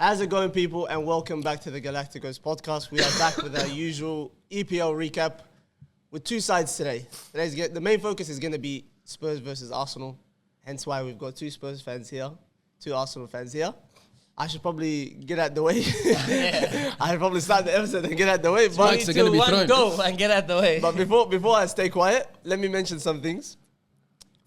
How's it going, people? And welcome back to the GalacticOz podcast. We are back with our usual EPL recap with two sides today. The main focus is going to be Spurs versus Arsenal. Hence why we've got two Spurs fans here, two Arsenal fans here. I should probably get out the way. I should probably start the episode and get out the way. But 3, 2, 1, go and get out the way. But before I stay quiet, let me mention some things.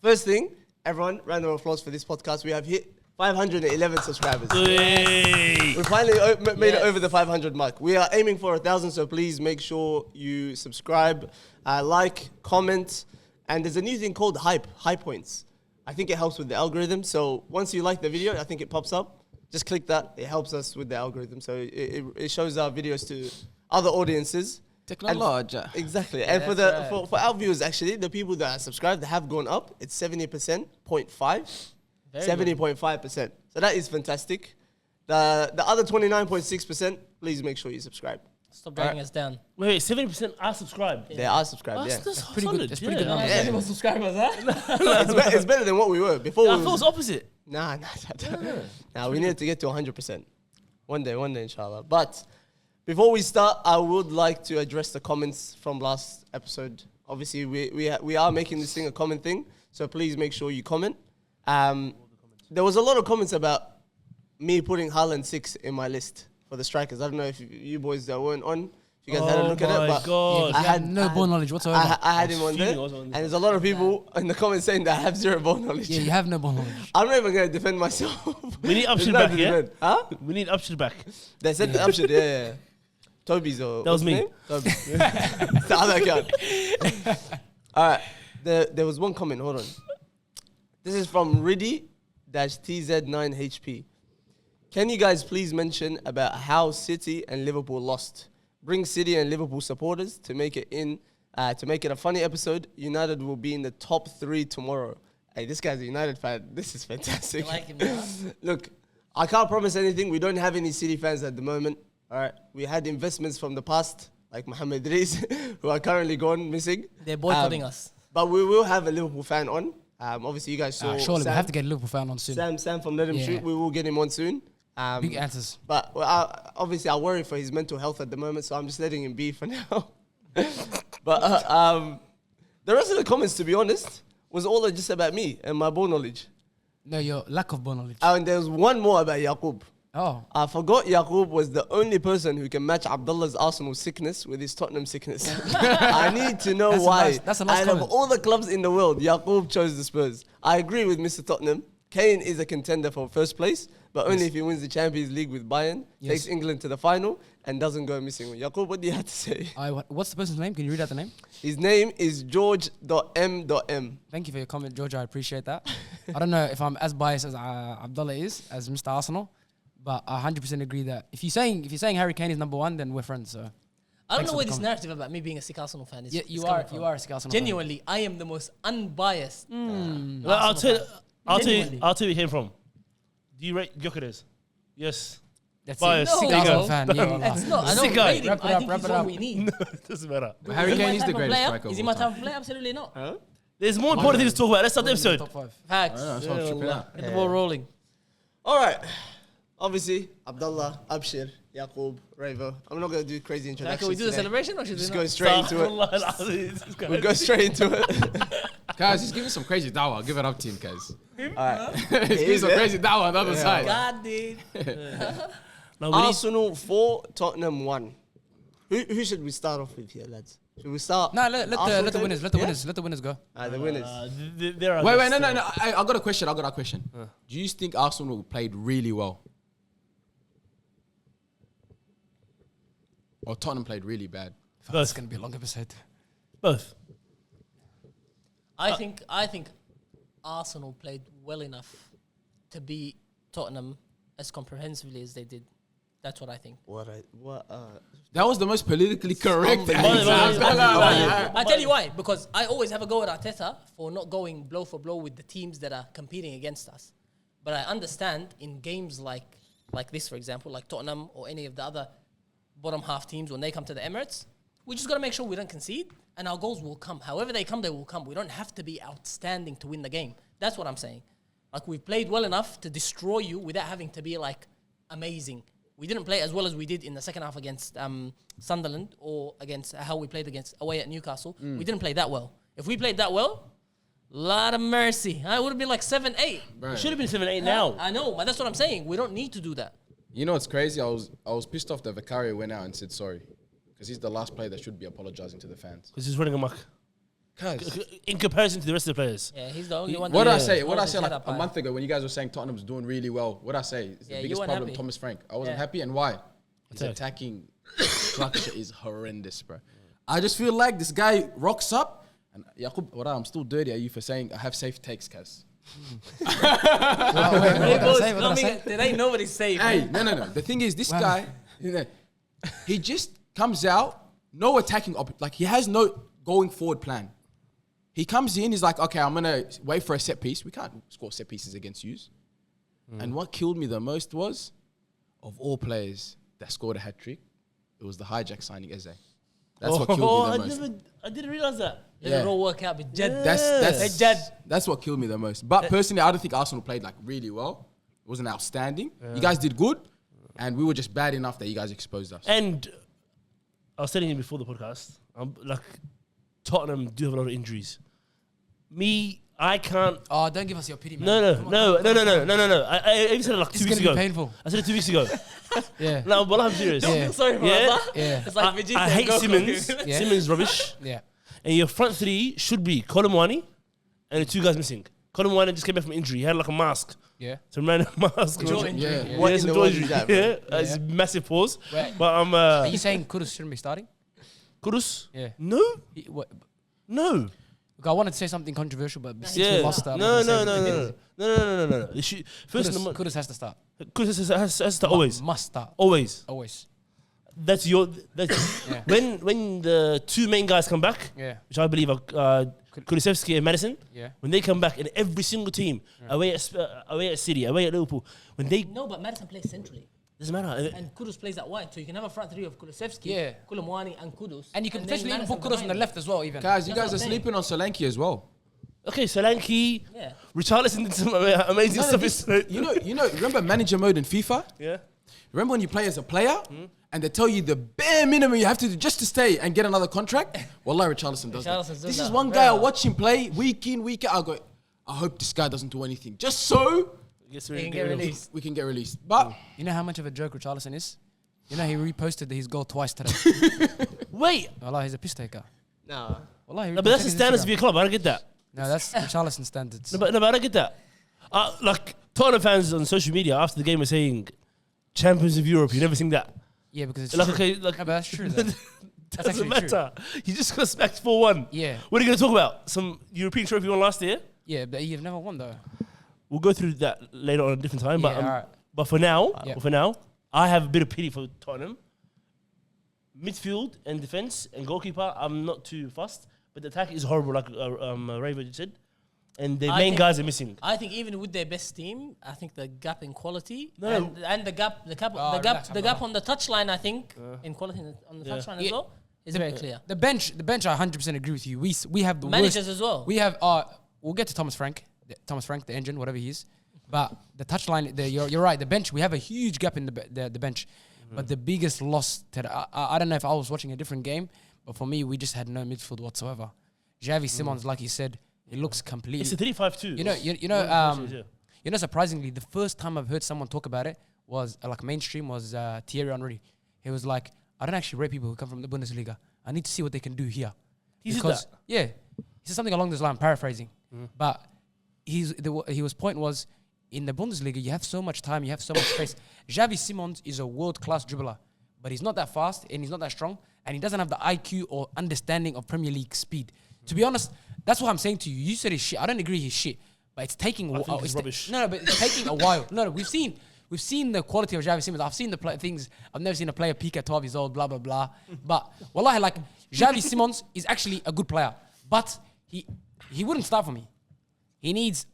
First thing, everyone, round of applause for this podcast. We have hit 511 subscribers. Hey. We finally made it over the 500 mark. We are aiming for 1,000, so please make sure you subscribe, like, comment, and there's a new thing called high points. I think it helps with the algorithm. So once you like the video, I think it pops up. Just click that. It helps us with the algorithm. So it shows our videos to other audiences. Technology. Exactly. Yeah, And for our viewers, actually, the people that are subscribed that have gone up, it's 70%, 0.5. 70.5%. So that is fantastic. The other 29.6%, please make sure you subscribe. Stop dragging us down. Wait, 70% are subscribed. They are subscribed, yeah. That's pretty solid. good. That's pretty good numbers. Yeah. More subscribers, huh? It's better than what we were before. I thought it was opposite. Nah, we need to get to 100%. One day, inshallah. But before we start, I would like to address the comments from last episode. Obviously, we are making this thing a common thing, so please make sure you comment. There was a lot of comments about me putting Haaland 6 in my list for the strikers. I don't know if you boys that weren't on, if you guys had a look at it, but God. I had no ball knowledge whatsoever. I had him on there, and there's a lot of people in the comments saying that I have zero ball knowledge. Yeah, you have no ball knowledge. I'm not even going to defend myself. We need There's Upshur nothing back, to yeah? defend. Huh? We need Upshur back. They said Upshur, yeah. Toby's or... That was what's his me. name? Toby. It's the other account. All right. There was one comment. Hold on. This is from Riddy-TZ9HP. Can you guys please mention about how City and Liverpool lost? Bring City and Liverpool supporters to make it a funny episode. United will be in the top 3 tomorrow. Hey, this guy's a United fan. This is fantastic. You like him, yeah? Look, I can't promise anything. We don't have any City fans at the moment. All right. We had investments from the past, like Mohamed Reis, who are currently gone missing. They're boycotting us. But we will have a Liverpool fan on. Obviously, you guys saw Surely Sam, we have to get a Liverpool fan on soon. Sam from Let Him Yeah. Shoot. We will get him on soon. Big answers. But obviously, I worry for his mental health at the moment, so I'm just letting him be for now. But the rest of the comments, to be honest, was all just about me and my ball knowledge. No, your lack of ball knowledge. And there's one more about Yaqub. Oh. I forgot Yaqub was the only person who can match Abdullah's Arsenal sickness with his Tottenham sickness. I need to know why. That's a nice Out of comment. all the clubs in the world, Yaqub chose the Spurs. I agree with Mr. Tottenham. Kane is a contender for first place, but only if he wins the Champions League with Bayern, takes England to the final, and doesn't go missing. Yaqub, what do you have to say? What's the person's name? Can you read out the name? His name is George.M.M. Thank you for your comment, George. I appreciate that. I don't know if I'm as biased as Abdullah is, as Mr. Arsenal, but I 100% agree that if you're saying Harry Kane is number 1, then we're friends. So I don't know where this narrative about me being a sick Arsenal fan is. Yeah, you are a sick Arsenal Genuinely, I am the most unbiased. I'll tell you Genuinely. where it came from. Do you rate Gyökeres? Yes. That's Bias. it. Sick No. Arsenal fan. It's not. I Sick don't guy. rate him. Wrap it I up, think wrap he's it what up. we need. Doesn't matter. Harry Is he Kane my is type the of greatest player? striker Is he of my all type time. of player? Absolutely not. Huh? There's more important things to talk about. Let's start the episode. Top 5. Facts. That's what I'm tripping out. Get the ball rolling. All right. Obviously, Abdullah, Upshur, Yaqub, Ravo. I'm not going to do crazy Now, introductions can we do the today. celebration or should we Just not? go straight into it. We'll go straight into it. Guys, he's giving some crazy dawah. Give it up to him, guys. All right. He's giving some crazy dawah on the other side. God, dude. No, we need, Arsenal 4, Tottenham 1. Who should we start off with here, lads? Should we start? No, let Arsenal the then? winners. Let the winners go. The winners. there are Wait, just, no. I got a question. Do you think Arsenal played really well? Or Tottenham played really bad? It's going to be a long episode. Both. I think Arsenal played well enough to beat Tottenham as comprehensively as they did. That's what I think. That was the most politically correct Wait, answer. I tell you why. Because I always have a go at Arteta for not going blow for blow with the teams that are competing against us. But I understand in games like this, for example, like Tottenham or any of the other bottom half teams, when they come to the Emirates, we just got to make sure we don't concede and our goals will come. However they come, they will come. We don't have to be outstanding to win the game. That's what I'm saying. Like, we've played well enough to destroy you without having to be like amazing. We didn't play as well as we did in the second half against Sunderland or against how we played against away at Newcastle. We didn't play that well. If we played that well, lot of mercy. I would have been like 7-8. It should have been 7-8 now. I know, but that's what I'm saying. We don't need to do that. You know what's crazy? I was pissed off that Vicario went out and said sorry. Because he's the last player that should be apologizing to the fans. Because he's running amok. In comparison to the rest of the players. Yeah, he's the only one. What that I say? What I holds say his like head up a high. month ago when you guys were saying Tottenham's doing really well? What I say is Yeah, the you biggest weren't problem. happy. Thomas Frank. I wasn't Yeah. happy, and why? His Okay. attacking structure is horrendous, bro. I just feel like this guy rocks up, and Yaqub, I'm still dirty at you for saying I have safe takes, Kaz. There ain't nobody safe. Hey, no. The thing is, this guy, he just comes out, no attacking, like he has no going forward plan. He comes in, he's like, okay, I'm gonna wait for a set piece. We can't score set pieces against yous. And what killed me the most was, of all players that scored a hat trick, it was the hijack signing Eze. That's what killed me the most. I didn't realize that. Let it all work out with Jed. That's what killed me the most. But personally, I don't think Arsenal played like really well. It wasn't outstanding. You guys did good, and we were just bad enough that you guys exposed us. And I was telling you before the podcast, like Tottenham do have a lot of injuries. I can't. Oh, don't give us your pity, man. No. I even said it like 2 It's weeks gonna ago. be painful. I said it 2 weeks ago. Yeah. No, well, I'm serious. Don't feel sorry for Yeah. us. Yeah. It's like Vegeta I and hate Goku. Simmons. Yeah. Simmons rubbish. Yeah. And your front three should be Colomwani and the two guys missing. Colomwani just came back from injury. He had like a mask. Yeah. Some random mask. Jaw injury. Yeah. What Yeah, in some the jaw world injury. is that, bro? Yeah. It's a massive pause. Wait. But I'm Are you saying Kudus shouldn't be starting? Kudus? Yeah. No. No. Look, I wanted to say something controversial, but since Yeah. we lost that, No. First, Kudus has to start. Kudus has to start always. Must start. Always. Always. That's Yeah. when the two main guys come back, Yeah. which I believe are Kulusevski and Madison. Yeah. When they come back, in every single team, away at City, away at Liverpool, when they No, but Madison plays centrally. doesn't matter. And Kudus plays out wide. So you can have a front three of Kulusevski, Yeah. Kulumwani, and Kudus. And you can then potentially even Madison put Kudus on the behind left as well, even. Guys, you That's guys what are I'm sleeping on Solanke as well. Okay, Solanke, him. Yeah. Richarlison did some amazing No, stuff. this- you know, remember manager mode in FIFA? Yeah. Remember when you play as a player and they tell you the bare minimum you have to do just to stay and get another contract? Wallah, Richarlison does that. Richarlison's This done is that. one guy I watch him play week in, week out. I go, I hope this guy doesn't do anything. Just so Yes, He can get released. we can get released. But You know how much of a joke Richarlison is? You know, he reposted his goal twice today. Wait, Wallah, he's a piss taker. Nah. Wallah, no, but that's the standards of your club. I don't get that. No, that's Richarlison standards. No, but I don't get that. Like Tottenham fans on social media after the game were saying, "Champions of Europe." You never seen that. Yeah, because it's Like, true. okay, like No, but that's true, though. doesn't actually matter. You just got smacked 4-1. Yeah. What are you going to talk about? Some European trophy won last year? Yeah, but you've never won, though. We'll go through that later on a different time. Yeah, but alright. but for now, Yeah. I have a bit of pity for Tottenham. Midfield and defense and goalkeeper, I'm not too fussed. But the attack is horrible, like Raver said. And the I main think- guys are missing. I think even with their best team, I think the gap in quality No. and the gap relax, on the touchline, I think in quality on the touchline as Yeah. well is very clear. The bench, I 100% agree with you. We have the Managers worst. as well. We have, we'll get to Thomas Frank, the engine, whatever he is. But the touchline, you're right, the bench, we have a huge gap in the bench. But the biggest loss, I don't know if I was watching a different game, but for me, we just had no midfield whatsoever. Xavi Simons, like you said, he looks completely... It's a 3-5-2. You know, surprisingly, the first time I've heard someone talk about it was, like mainstream, was Thierry Henry. He was like, I don't actually rate people who come from the Bundesliga. I need to see what they can do here. He said that? Yeah. He said something along this line, paraphrasing. But his point was, in the Bundesliga, you have so much time, you have so much space. Xavi Simons is a world-class dribbler, but he's not that fast and he's not that strong, and he doesn't have the IQ or understanding of Premier League speed. To be honest, that's what I'm saying to you. You said he's shit. I don't agree he's shit, but it's taking a while. think he's rubbish. No, but it's taking a while. No, we've seen the quality of Xavi Simons. I've seen the things. I've never seen a player peak at 12 years old, blah, blah, blah. But, wallahi, like, Xavi Simons is actually a good player, but he wouldn't start for me. He needs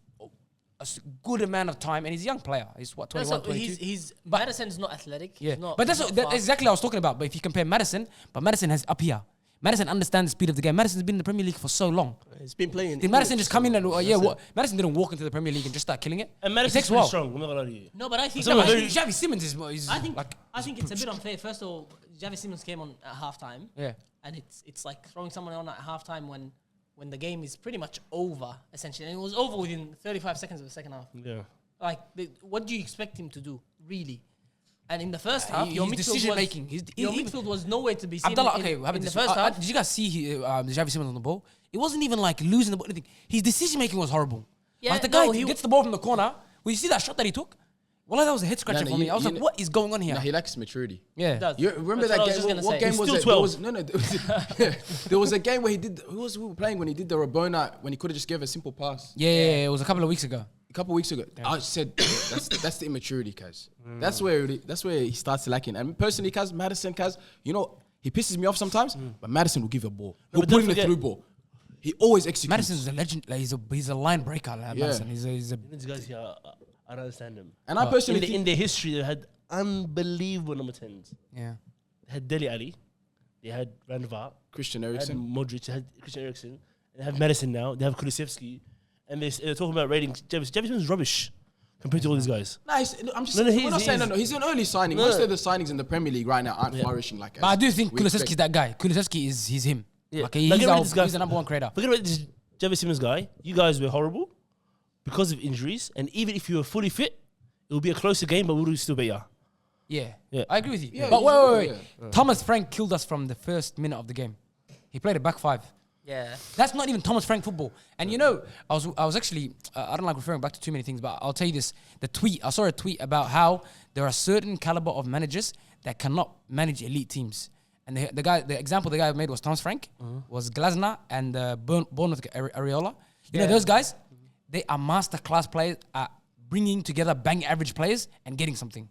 a good amount of time, and he's a young player. He's what, 21, 22? Madison's not athletic. Yeah, He's not, but he's that's not fast. exactly what I was talking about. But if you compare Madison has up here. Maddison understands the speed of the game. Maddison's been in the Premier League for so long. He's been playing. Did Maddison just come in and Maddison didn't walk into the Premier League and just start killing it? And It Madison's takes a pretty while. strong. I'm not gonna lie to you. No, but I think Xavi Simons is I think like I think it's a bit unfair. First of all, Javi Simons came on at halftime, yeah. and it's like throwing someone on at halftime when the game is pretty much over essentially, and it was over within 35 seconds of the second half. Yeah. Like, what do you expect him to do, really? And in the first half, His your midfield decision was, making. your midfield was nowhere to be seen. Abdullah, in, okay, in the first half. did you guys see Javi Simons on the ball? It wasn't even like losing the ball. Anything. His decision making was horrible. Yeah, Like the guy no, he gets the ball from the corner. When you see that shot that he took, well, that was a head scratcher for me. I was like, what is going on here? Nah, he lacks maturity. Yeah. Does. You remember That's what I that was just game? gonna What say. game He's was still it? 12. There was a game where he did. Who was playing when he did the Rabona when he could have just gave a simple pass Yeah, it was a couple of weeks ago. a couple of weeks ago. I said that's the immaturity, Kaz. That's where he starts lacking. And personally, Kaz, Maddison, Kaz, you know, he pisses me off sometimes, but Madison will give a ball. He'll but put don't in the forget- through ball. He always executes. Madison's a legend. Like, he's a line breaker. Like, Yeah. Madison. He's a These guys here, I don't understand them. And I personally In think their history, they had unbelievable number 10s. yeah. They had Dele Alli, they had Van Vaart, Christian they had Eriksen. Modric, they had Christian Eriksen, they have Madison now, they have Kulusevski, and they're talking about ratings. Javis is rubbish compared to all these guys. Nice. I'm just. No, no, we're not he saying is. no. He's an early signing. No. Most of the signings in the Premier League right now aren't flourishing like. But I do think we Kulusevski's expect. that guy. Kulusevski he's him. Yeah. Like, Like, he's, get rid of our, this guy. he's the number one creator. Forget about this Javis Simmons guy. You guys were horrible because of injuries, and even if you were fully fit, it will be a closer game, but we will still beat you. Yeah. Yeah. I agree with you. Yeah, but he's- wait. Thomas Frank killed us from the first minute of the game. He played a back five. Yeah. That's not even Thomas Frank football. And you know, I was actually, I don't like referring back to too many things, but I'll tell you this. I saw a tweet about how there are certain caliber of managers that cannot manage elite teams. And the example the guy made was Thomas Frank, was Glasner and Bournemouth Areola. You know, those guys, they are masterclass players at bringing together bang average players and getting something.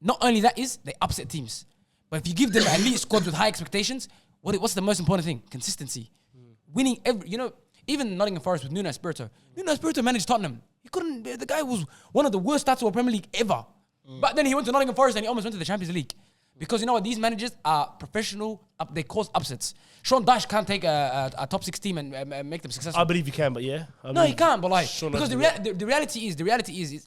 Not only that is, they upset teams. But if you give them an elite squad with high expectations, what's the most important thing? Consistency. Winning even Nottingham Forest with Nuno Espirito. Nuno Espirito managed Tottenham. The guy was one of the worst stats of the Premier League ever. But then he went to Nottingham Forest and he almost went to the Champions League. Because you know what? These managers are professional. They cause upsets. Sean Dyche can't take a top 6 team and make them successful. I believe you can, but yeah. No, he can't. But like, Sean because Dyche the reality is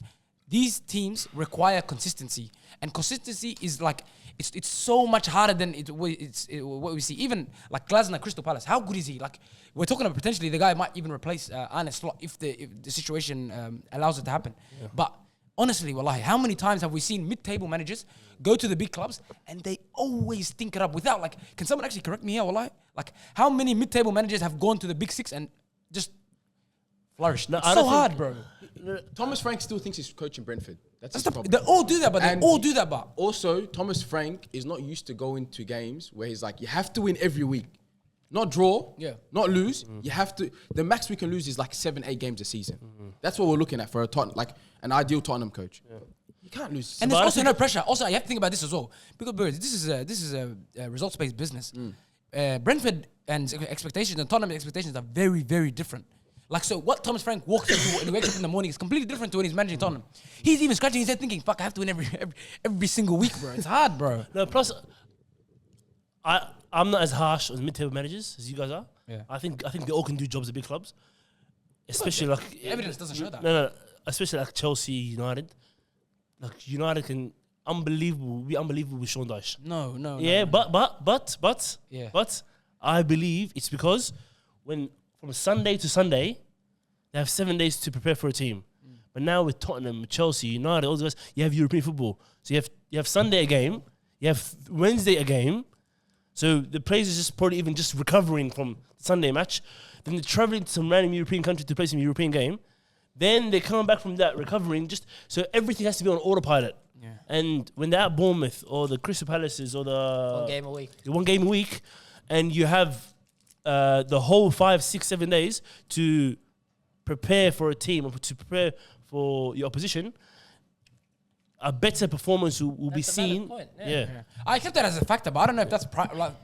these teams require consistency, and consistency is like it's so much harder than what we see. Even like Glasner, Crystal Palace, how good is he? Like, we're talking about potentially the guy might even replace Arne Slot if the situation allows it to happen. Yeah. But honestly, wallahi, how many times have we seen mid-table managers go to the big clubs and they always think it up without like? Can someone actually correct me here, wallahi? Like, how many mid-table managers have gone to the big 6 and just flourished? No, It's I so don't hard, think- bro. Thomas Frank still thinks he's coaching Brentford. That's his They problem. all do that, but And they all do that, but Also, Thomas Frank is not used to going to games where he's like, you have to win every week. Not draw, not lose. You have to. The max we can lose is like 7-8 games a season. That's what we're looking at for a an ideal Tottenham coach. You can't lose. and there's also no pressure. Also, you have to think about this as well, because bro, this is a results-based business. Brentford and expectations and Tottenham expectations are very, very different. Like, so what Thomas Frank walks into when he wakes up in the morning is completely different to when he's managing Tottenham. He's even scratching his head thinking, "Fuck, I have to win every single week, bro. It's hard, bro." No, plus, I'm not as harsh as mid-table managers as you guys are. Yeah. I think they all can do jobs at big clubs, especially like Evidence doesn't show that. No, especially like Chelsea, United. Like United can be unbelievable with Sean Dyche. No. Yeah, no. but I believe it's because when from Sunday to Sunday, they have 7 days to prepare for a team. But now with Tottenham, Chelsea, United, all those guys, you have European football. So you have Sunday a game, you have Wednesday a game. So the players is just probably even just recovering from the Sunday match. Then they're traveling to some random European country to play some European game. Then they come back from that recovering. So everything has to be on autopilot. Yeah. And when they're at Bournemouth or the Crystal Palaces or the 1 game a week. the 1 game a week, and you have the whole 5, 6, 7 days to prepare for a team or to prepare for your opposition, a better performance will be That's a valid seen. point, Yeah. yeah. I accept that as a factor, but I don't know if that's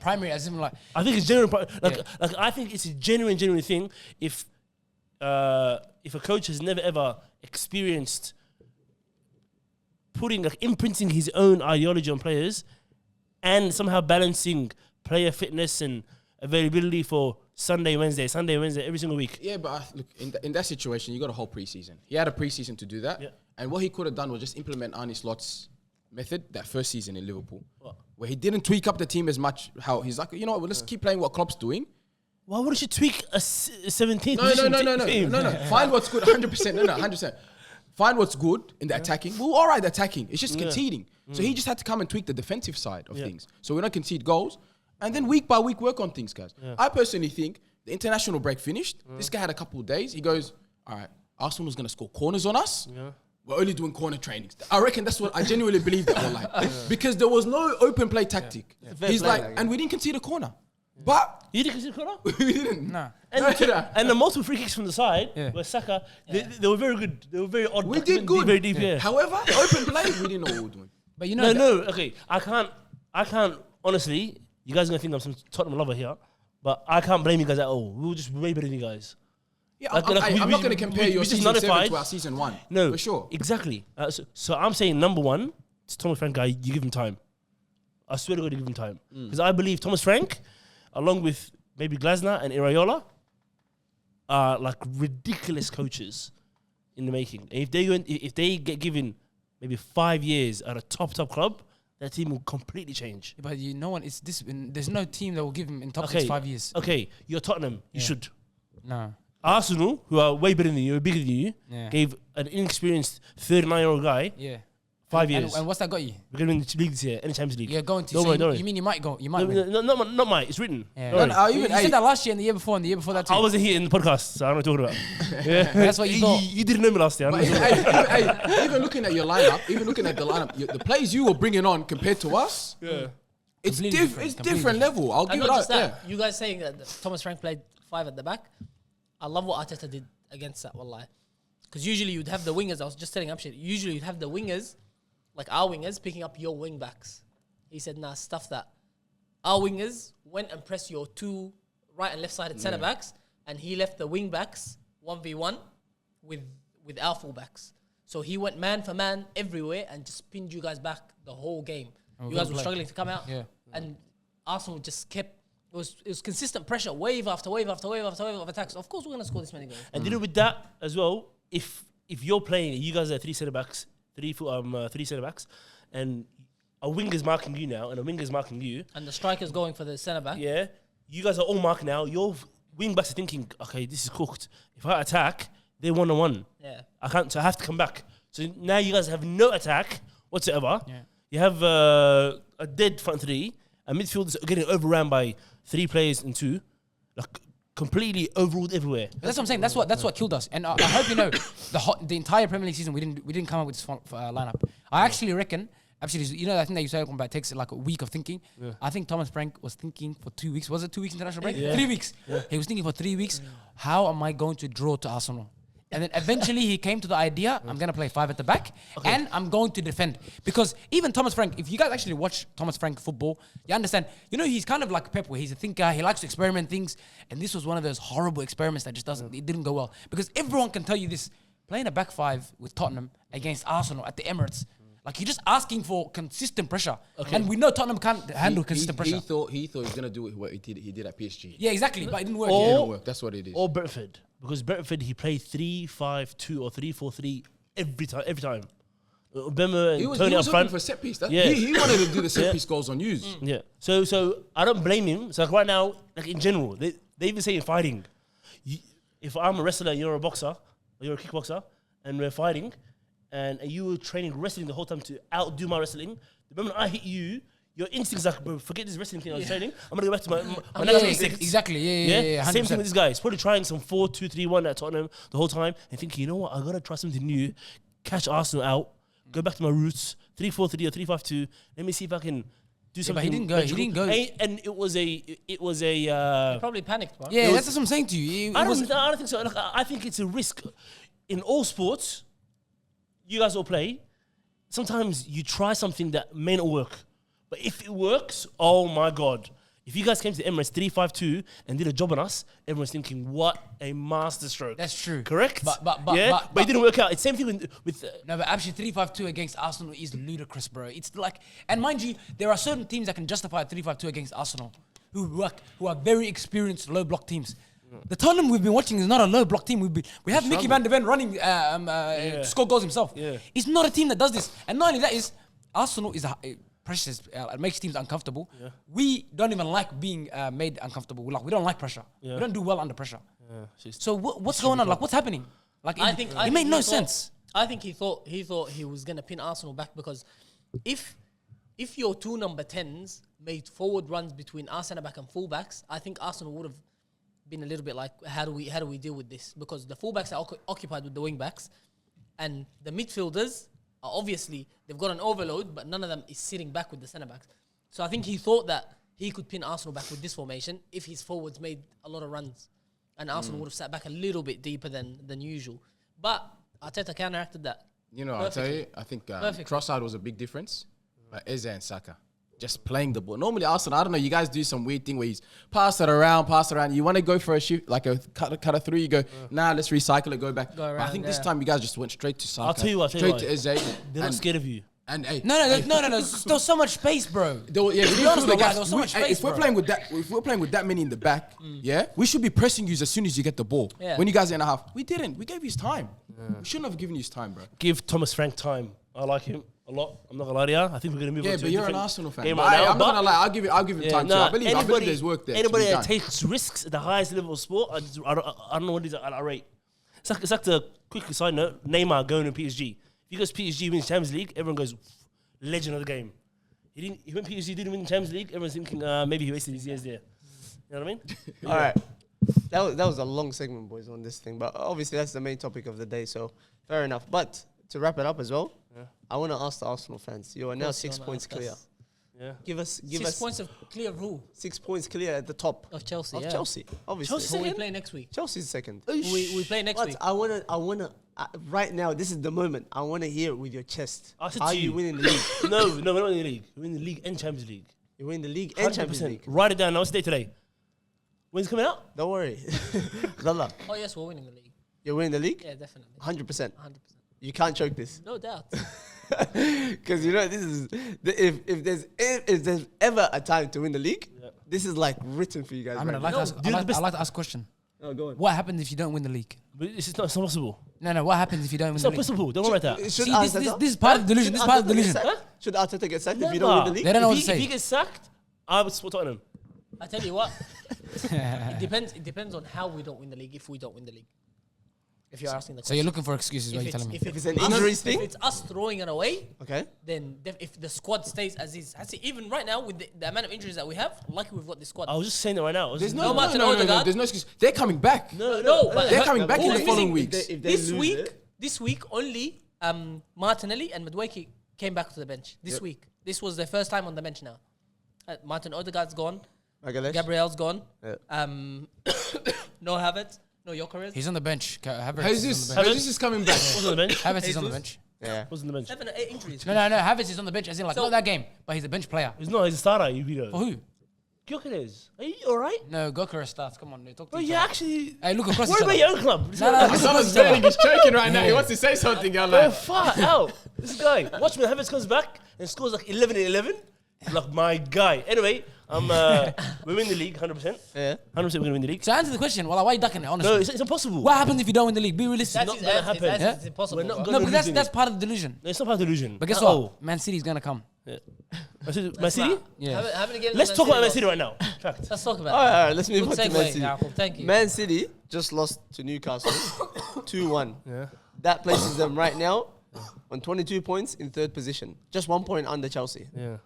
primary, as in like. I think it's genuine. Like I think it's a genuine thing. If a coach has never ever experienced imprinting his own ideology on players, and somehow balancing player fitness and availability for Sunday, Wednesday, every single week. Yeah, but look, in that situation, you got a whole preseason. He had a preseason to do that. Yeah. And what he could have done was just implement Arne Slot's method that first season in Liverpool, where he didn't tweak up the team as much. How he's like, you know what, well, let's keep playing what Klopp's doing. Why wouldn't you tweak a 17th No. team? Find what's good, 100%. No, 100%. Find what's good in the attacking. Well, all right, attacking. It's just conceding. So he just had to come and tweak the defensive side of things. So we don't concede goals. And then week by week work on things, guys. I personally think the international break finished. This guy had a couple of days. He goes, all right, Arsenal's going to score corners on us. We're only doing corner trainings. I reckon that's what I genuinely believe that we're like. Because there was no open play tactic. He's like, and we didn't concede a corner. But You didn't consider corner? we didn't. Nah. And the multiple free kicks from the side were Saka. They were very good. They were very odd. We did good. Very deep, yeah. However, open play, we didn't know what we were doing. But you know, No. Okay, I can't. Honestly, you guys are gonna think I'm some Tottenham lover here, but I can't blame you guys at all. We were just way better than you guys. Yeah, Like, I'm we- not going we- to compare we your just season 7 nullified- to our season 1. No, for sure. Exactly. So I'm saying number one, it's Thomas Frank guy. You give him time. I swear to God, you give him time because I believe Thomas Frank, along with maybe Glasner and Iraola, are like ridiculous coaches in the making. And if they get given maybe 5 years at a top club, that team will completely change. but you know what? It's this. There's no team that will give him in top 5 years. Okay, you're Tottenham. You should. No. Arsenal, who are way better than you, bigger than you, Yeah. gave an inexperienced 39-year-old guy Yeah. 5 years. And what's that got you? We're going to win the league this year, any Champions League. You're going to. Don't So worry, don't worry. you mean you might go? You might win. No, not mine. It's written. Yeah. Don't worry. You said that last year and the year before and the year before that too. I wasn't here in the podcast, so I don't know what you're talking about. Yeah. That's what you thought. You didn't know me last year. I But don't know. even looking at your lineup, the players you were bringing on compared to us, it's Completely different, it's completely different level. I'll And give it not up. just Yeah. that, you guys saying that Thomas Frank played 5 at the back. I love what Arteta did against that, wallahi. Because usually you'd have the wingers, I was just telling Abshir, usually you'd have the wingers, like our wingers, picking up your wing backs. He said, nah, stuff that. Our wingers went and pressed your 2 right and left sided centre backs, and he left the wing backs 1v1 with our full backs. So he went man for man everywhere and just pinned you guys back the whole game. You guys were struggling to come out. Yeah. And Arsenal just kept, it was consistent pressure, wave after wave after wave after wave of attacks. Of course we're going to score this many goals. And you know, with that as well, if you're playing, you guys are 3 centre backs, 3 centre backs, and a winger's marking you now, and a winger's marking you. And the striker's going for the centre back. Yeah, you guys are all marking now. Your wing backs are thinking, okay, this is cooked. If I attack, they're 1-on-1. Yeah. I can't, so I have to come back. So now you guys have no attack whatsoever. Yeah. You have a dead front 3, and midfielders are getting overrun by 3 players and 2, like completely overruled everywhere. That's what I'm saying. That's what killed us. And I hope you know the entire Premier League season we didn't come up with this lineup. I actually reckon. Actually, you know, I think that you said about it takes like a week of thinking. Yeah. I think Thomas Frank was thinking for 2 weeks. Was it 2 weeks international break? Yeah. 3 weeks. Yeah. He was thinking for 3 weeks. How am I going to draw to Arsenal? And then eventually he came to the idea, I'm going to play 5 at the back and I'm going to defend. Because even Thomas Frank, if you guys actually watch Thomas Frank football, you understand, you know, he's kind of like Pep, where he's a thinker, he likes to experiment things. And this was one of those horrible experiments that just it didn't go well. Because everyone can tell you this, playing a back 5 with Tottenham against Arsenal at the Emirates, like you're just asking for consistent pressure. Okay. And we know Tottenham can't handle consistent pressure. He thought he was going to do what he did at PSG. Yeah, exactly, but it didn't work. It didn't work. That's what it is. Or Brentford. Because Brentford, he played 3-5-2 or 3-4-3 every time. Bema and He was Tony up looking front. for set piece. Yeah. He wanted to do the set piece goals on use. Yeah. So I don't blame him. So like right now, like in general, they even say in fighting, if I'm a wrestler and you're a boxer, or you're a kickboxer, and we're fighting, and you were training wrestling the whole time to outdo my wrestling, the moment I hit you, your instincts like, bro, forget this wrestling thing I was training. I'm gonna go back to my natural instincts. Exactly. Yeah. Same thing with this guy. He's probably trying some 4-2-3-1 at Tottenham the whole time and thinking, you know what, I gotta try something new, catch Arsenal out, go back to my roots, 3-4-3 or 3-5-2. Let me see if I can do something. But he didn't go. magical. He didn't go. And it was a. Probably panicked, bro. Yeah, that's what I'm saying to you. I don't think so. Like, I think it's a risk in all sports. You guys all play. Sometimes you try something that may not work, but if it works, oh my god! If you guys came to the Emirates 3-5-2 and did a job on us, everyone's thinking, what a masterstroke. That's true. Correct? But it didn't work out. It's same thing with no, but actually 3-5-2 against Arsenal is ludicrous, bro. It's like, and mind you, there are certain teams that can justify a 3-5-2 against Arsenal. who are very experienced low block teams. The Tottenham we've been watching is not a low block team. We have Mickey Van de Ven running to score goals himself. Yeah. It's not a team that does this. And not only that is Arsenal is pressure. It makes teams uncomfortable. Yeah. We don't even like being made uncomfortable. We don't like pressure. Yeah. We don't do well under pressure. Yeah. So what's going on? Like what's happening? Like it made no sense. I think he thought he was gonna pin Arsenal back because if your two number 10s made forward runs between our centre back and fullbacks, I think Arsenal would have been a little bit like, how do we deal with this? Because the fullbacks are occupied with the wing backs, and the midfielders are obviously they've got an overload, but none of them is sitting back with the centre backs. So I think he thought that he could pin Arsenal back with this formation if his forwards made a lot of runs, and Arsenal would have sat back a little bit deeper than usual. But Arteta counteracted that. You know, I'll tell you, I think Trossard was a big difference. Eze and Saka. Just playing the ball. Normally, Arsenal, I don't know, you guys do some weird thing where he's pass it around. You want to go for a shoot, like a cut it through, you go, nah, let's recycle it, go back. Go around, but I think this time you guys just went straight to Saka. I'll tell you what. Straight to Eze. They're not scared of you. And hey, No. There's so much space, bro. to be honest, though, guys, there was so much space, if we're bro. playing with that many in the back, yeah, we should be pressing you as soon as you get the ball. Yeah. When you guys are in a half, we didn't. We gave you his time. We shouldn't have given you his time, bro. Give Thomas Frank time. I like him a lot. I'm not gonna lie to you. I think we're gonna move on Yeah, to but a you're an different Arsenal fan. game But right now, I'm not but- gonna lie. I'll give him time too. I believe there's work there. Anybody to be that done. takes risks at the highest level of sport, I don't know what it is I rate. It's like the quick side note, Neymar going to PSG. If he goes PSG wins Champions League, everyone goes, legend of the game. He went PSG, didn't win the Champions League, everyone's thinking maybe he wasted his years there. You know what I mean? All right. That was a long segment, boys, on this thing. But obviously, that's the main topic of the day. So, fair enough. But to wrap it up as well, I want to ask the Arsenal fans. You are now 6 points clear. Yeah. Give us 6 points of clear of who? 6 points clear at the top Of Chelsea. of yeah. Chelsea. Obviously, Who we play next week? Chelsea's second. We play next But week. I wanna. Right now, this is the moment. I wanna hear it with your chest. I said Are to you you- winning the league? No, we're not in the league. We're in the league and Champions League. You win the league and Champions 100%. League. Write it down. Now, what's the day today? When's it coming out? Don't worry, Lala. Oh yes, we're winning the league. You're winning the league. Yeah, definitely. 100%. 100%. You can't choke this. No doubt. Because you know this is if there's ever a time to win the league, this is like written for you guys. I mean, right I'd like, now. to ask, I'd like to ask a question. Oh, go on. What happens if you don't win the league? But it's not possible. No. What happens if you don't win It's the not league? possible. Don't worry about that. Should See, Arteta- this is part of the delusion. This is part of the Arteta get delusion. sacked? Should Arteta get sacked if you don't win the league? They don't know what to If say. he gets sacked, I would support Tottenham. I tell you what. It depends. It depends on how we don't win the league. If we don't win the league, if you're asking the So question. you're looking for excuses, what if you're telling me? if If it's an us- injuries thing? if it's us throwing it away, Okay. then if the squad stays as is, even right now with the amount of injuries that we have, lucky we've got this squad. I was just saying it right now. There's No Martin Odegaard. There's no excuse. They're coming back. No, but They're coming back in all the I'm following saying, weeks. if they This lose week, it- this week only Martinelli and Madueke came back to the bench. This week, this was their first time on the bench now. Martin Odegaard's gone. Magalhaes? Gabriel's gone. Yeah. No Havertz. No Gyökeres. He's on the bench. Havertz is on the bench. Jesus is coming back. Who's on the bench? Havertz is on the Jesus. bench. Yeah. Who's on the bench? 7 or 8 injuries. No. Havertz is on the bench, as in like So- not that game, but he's a bench player. He's not. He's a starter. You beat For who? Gyökeres. Are you alright? No, Gyökeres starts. Come on, talk to Bro, each you other. actually. Hey, look across What each about other. your own club? No, look across Someone's each other. telling, he's choking right now. He wants to say something. I'm Bro, like, far out. This guy. Watch me. Havertz comes back and scores like 11 and 11. Like my guy. Anyway, we win the league 100%. Yeah. 100% we're gonna win the league. So answer the question. Well, why are you ducking it, honestly? No, it's impossible. What happens if you don't win the league? Be realistic. That's not his gonna answer. happen. It's impossible. We're not bro. gonna- No, but losing that's it. part of the delusion. No, it's not part of delusion. But guess At what? all. Man City's gonna come. Man City? Yeah. Having to get Let's into talk about Man Man City right now. Fact. Let's talk about All it. right. Let's move Good on to Man segue, City. Yaqub, thank you. Man City just lost to Newcastle 2-1. Yeah. That places them right now on 22 points in third position. Just 1 point under Chelsea. Yeah.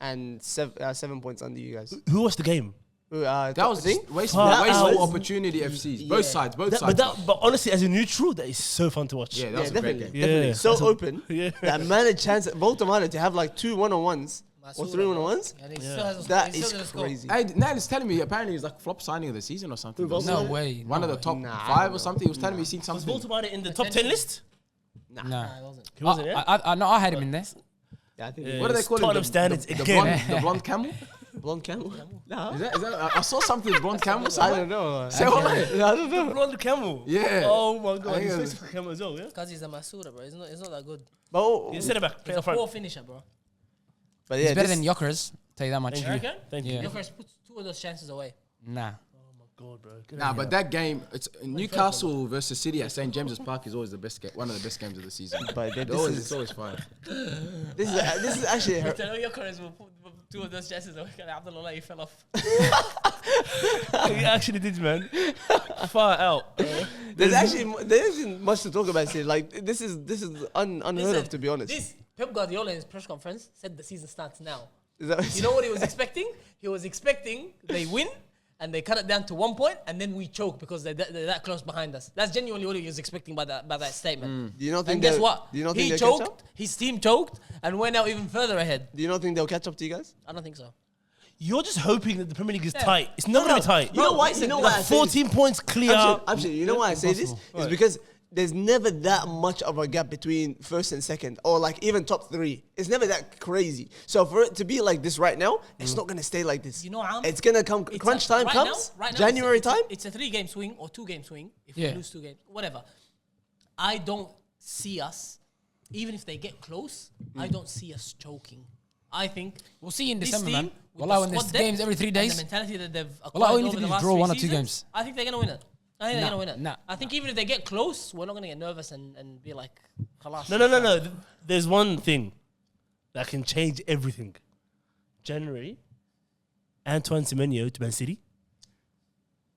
And 7 points under you guys. Who watched the game? that was wasteful Far out. opportunity FCs. Both sides, both sides. But honestly, as a neutral, that is so fun to watch. Yeah, that Yeah, was a great definitely. game. Definitely. Yeah. So That's a- open. Yeah. That man had chance, Voltamada to have like 2 one-on-ones or 3 one-on-ones. And he still hasn't That he is still didn't score. crazy. Hey, Nile is telling me apparently he's like flop signing of the season or something. Who, No way. One of the top Nah, 5 or something. He was telling me he's seen Was something. Baltimore in the top 10 list? No. Nah, it wasn't. He wasn't, yeah? I had him in there. Yeah, I think Yeah. What do they It's call Tottenham him? standards the again. blonde camel? blonde camel. Nah. Is that, I saw something blonde camel. I somewhere. don't know. Say what? I don't know. Blonde camel. Yeah. Oh my I god. think He's it face was- for camel as well, yeah? Because he's a Masura, bro. It's not that good. But, He's centre back. Play He's a up front. poor finisher, bro. but He's yeah, better this, than Gyökeres. Tell you that much. Thank You you. reckon? Thank Yeah. you. Your first put 2 of those chances away. Nah. God, bro. Get Nah, out of but here. that game, it's Newcastle versus City at St James's Park is always the best game, one of the best games of the season. But It's this always, is it's always fun. this is actually I know your comments will put 2 of those chances away. Abdullah, you fell off. He actually did, man. Far out. there isn't much to talk about here. Like this is unheard of, to be honest. This Pep Guardiola in his press conference said the season starts now. Is that- You know what he was expecting? He was expecting they win and they cut it down to 1 point and then we choke because they're that close behind us. That's genuinely what he was expecting by that statement. Do you not think And guess they'll- what? Do you not He think they'll catch choked, up? his team choked, and we're now even further ahead. Do you not think they'll catch up to you guys? I don't think so. You're just hoping that the Premier League is Yeah. tight. It's not going to be tight. You know why? listen, You know like why? I say this? 14 points clear. Absolutely. You know why I say this? It's because there's never that much of a gap between first and second, or like even top 3. It's never that crazy. So for it to be like this right now, it's not gonna stay like this. You know, Am, it's gonna come. It's Crunch time right comes. now, January time. It's a 3-game swing or 2-game swing. If Yeah. we lose 2 games, whatever. I don't see us, even if they get close, I don't see us choking. I think We'll see in this December, team, man. with Wallah, the when there's squad depth games every 3 and days. the mentality that they've acquired Wallah, all you need over to the do is last draw 3 1 or 2 seasons, games. I think they're gonna win it. I think they're gonna win it. nah. I think even if they get close, we're not gonna get nervous and be like, "Khalas." No. There's one thing that can change everything. January, Antoine Semenyo to Man City.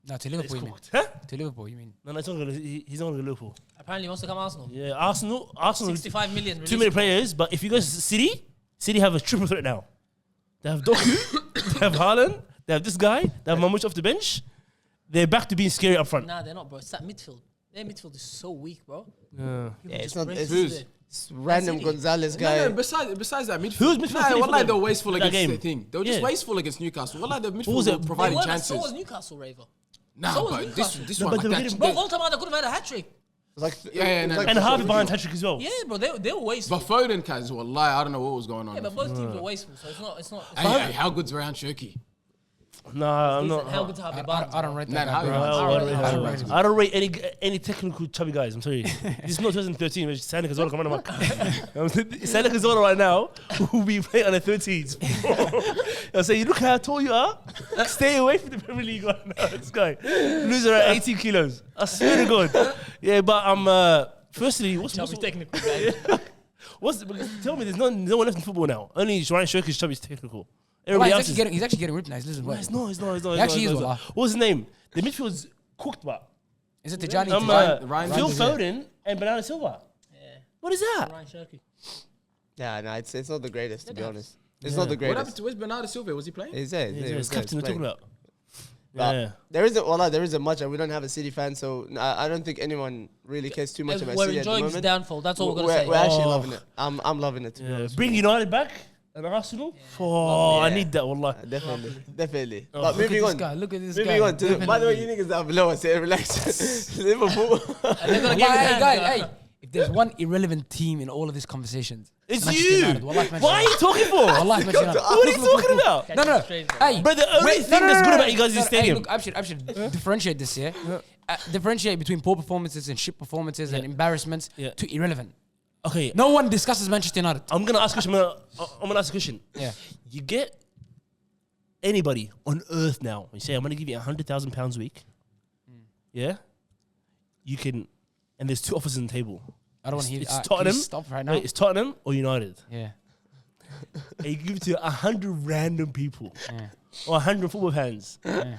No, to It's Liverpool, you mean. cooked. Huh? To Liverpool, you mean. No, he's not going to Liverpool. Apparently, he wants to come Arsenal. Yeah, Arsenal. 65 million. Too many players, but if you go to City have a triple threat now. They have Doku, they have Haaland, they have this guy, they have Mamush off the bench. They're back to being scary up front. Nah, they're not, bro. It's that midfield. Their midfield is so weak, bro. Yeah. Yeah, it's just not. rest It's, there. it's random City. Gonzalez guy. No, besides that midfield. Who's midfield Nah, three for wallahi, them? they were wasteful That against game. the thing. They were just Yeah. wasteful against Newcastle. Wallahi, the was midfield it? were They providing weren't, chances. so was Newcastle, Raver. Nah, so was but Newcastle. this No, one, but they were like getting- Bro, Voltamada could have had a hat trick. It's like Yeah, it's no, like And the Harvey short behind video. hat trick as well. Yeah, bro, they were wasteful. But Foden, cuz, wallahi, I don't know what was going on. Yeah, but both teams were wasteful, so it's not. Hey, how good's Ryan Cherky? Nah, I'm not. How good to have Barnes, I don't rate Nah, that nah, guy, bro. I don't rate I don't rate any technical chubby guys. I'm sorry. This is not 2013. It's Santa Cazorla coming on. Santa Cazorla right now will be playing on the 13s. I say, look how tall you are. Stay away from the Premier League right now. This guy lose around 18 kilos. I swear to God. Yeah, but I'm. Firstly, what's technical guy. tell me, there's no one left in football now. Only Ryan Shirky's chubby is technical. Everybody Well, else is. he's actually getting ripped now. He's losing No, weight. it's not. It's not. He actually is, wallah. What's his name? The midfield's cooked, but Is it Tijani? Ryan Phil Ryan- Foden and Bernardo Silva. Yeah, What is that? Ryan Shirky. Yeah, no, it's not the greatest, to be Yeah. honest. It's not the What happened greatest. to where's Bernardo Silva? Was he playing? It's there. It's captain we're talking about. But Yeah. there isn't much, and we don't have a City fan, so I don't think anyone really cares too much about We're City at the enjoying his moment. downfall. That's all we're gonna We're say. actually Oh. loving it. I'm loving it. To be Yeah. honest. Bring United back and Arsenal. Oh, I need that, wallah. Definitely. Oh, But Look at moving this on. guy. Look at this Moving guy. on to. By the way, you niggas down below, I say relax. Liverpool. And they're gonna Hey, give it hey, guys, hand, hey. If there's one irrelevant team in all of these conversations, It's Manchester you. United. Wallahi, Manchester What are you United. talking for? Wallahi, Manchester United. What are you talking about? No, no. Straight, Hey, But the only thing that's good about you guys is the Hey, stadium. look, I should differentiate this here. Differentiate between poor performances and shit performances and embarrassments Yeah. to irrelevant. Okay, No one discusses Manchester United. I'm gonna ask a question. I'm gonna ask a question. Yeah. You get anybody on earth now. You say I'm gonna give you £100,000 a week. Yeah. You can, and there's 2 offers on the table. I don't want to hear. It's Can you Tottenham. Stop right now. Wait, it's Tottenham or United. Yeah. And you give it to 100 random people Yeah. or 100 football fans. Yeah.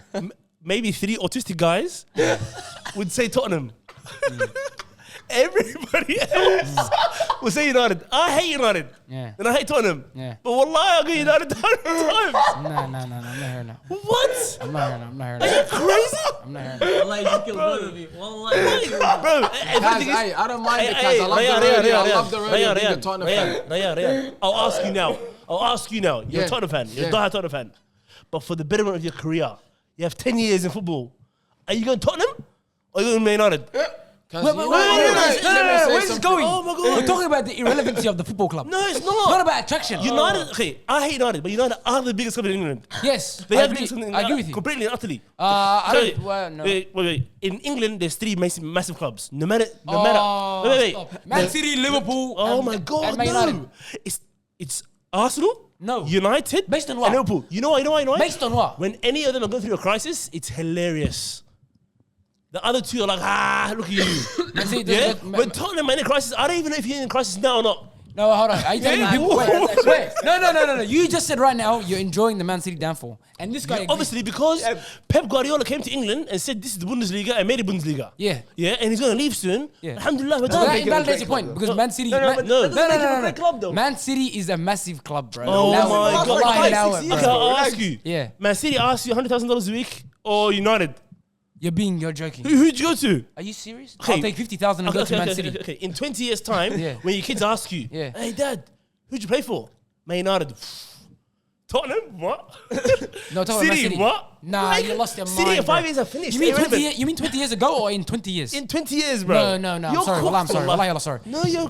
Maybe 3 autistic guys would say Tottenham. Everybody else will say United. I hate United. Yeah. And I hate Tottenham. Yeah. But wallahi, I'll go United 100 times. No, I'm not hearing that. What? I'm not hearing Are that. you crazy? I'm not hearing that. Wallahi, you killed both of you. Wallahi. Bro, Guys, hey, I don't mind it, guys. I love the rodeo. I love the rodeo. Being a Tottenham fan. Rayan. I'll ask you now. You're Yeah. a Tottenham fan. You're a Yeah. diehard Tottenham fan. But for the betterment of your career, you have 10 years in football. Are you going Tottenham or are you going Man United? Wait, Where's this going? Oh my God. We're talking about the irrelevancy of the football club. No, it's not. Not about attraction. United, okay, I hate United, but United are the biggest club in England. Yes. They I have the agree. biggest club in I agree with you. completely and utterly. I Sorry. don't. Well, no. Wait. In England, there's 3 massive clubs. No matter. Oh, Wait. stop. Man City, Liverpool. Oh and- my God, and Man no. United. It's Arsenal, No. United, Based on what? and Liverpool. You know why? Based on what? When any of them are going through a crisis, it's hilarious. The other two are like, look at you. See, Yeah? When Tottenham are in a crisis, I don't even know if you're in a crisis now or not. No, hold on. Are you telling me Yeah, people? wait. Wait. No. You just said right now you're enjoying the Man City downfall. And this guy agrees. Obviously, because Pep Guardiola came to England and said this is the Bundesliga and made it Bundesliga. Yeah. Yeah, and he's going to leave soon. Yeah. Alhamdulillah, we're So that done. invalidates your point because Man City. No, but that doesn't make it a great club, though. Man City is a massive club, bro. Oh Now- my God. Wallahi, now- 5-6 years, Okay, bro. I'll ask you. Yeah. Man City asks you $100,000 a week or United? You're joking. Who'd you go to? Are you serious? Okay. I'll take 50,000 and go to Man City. Okay. In 20 years' time, Yeah. when your kids ask you, Yeah. hey, Dad, who'd you play for? Man United. Tottenham? What? No, talk about Man City. What? Nah, Like, you lost your City mind, in 5 bro. years are finished. You mean They're 20 irrelevant. You mean 20 years ago or in 20 years? In 20 years, bro. No. You're I'm sorry. Wallah, I'm sorry. cooked, Wallah, I'm sorry. No, you're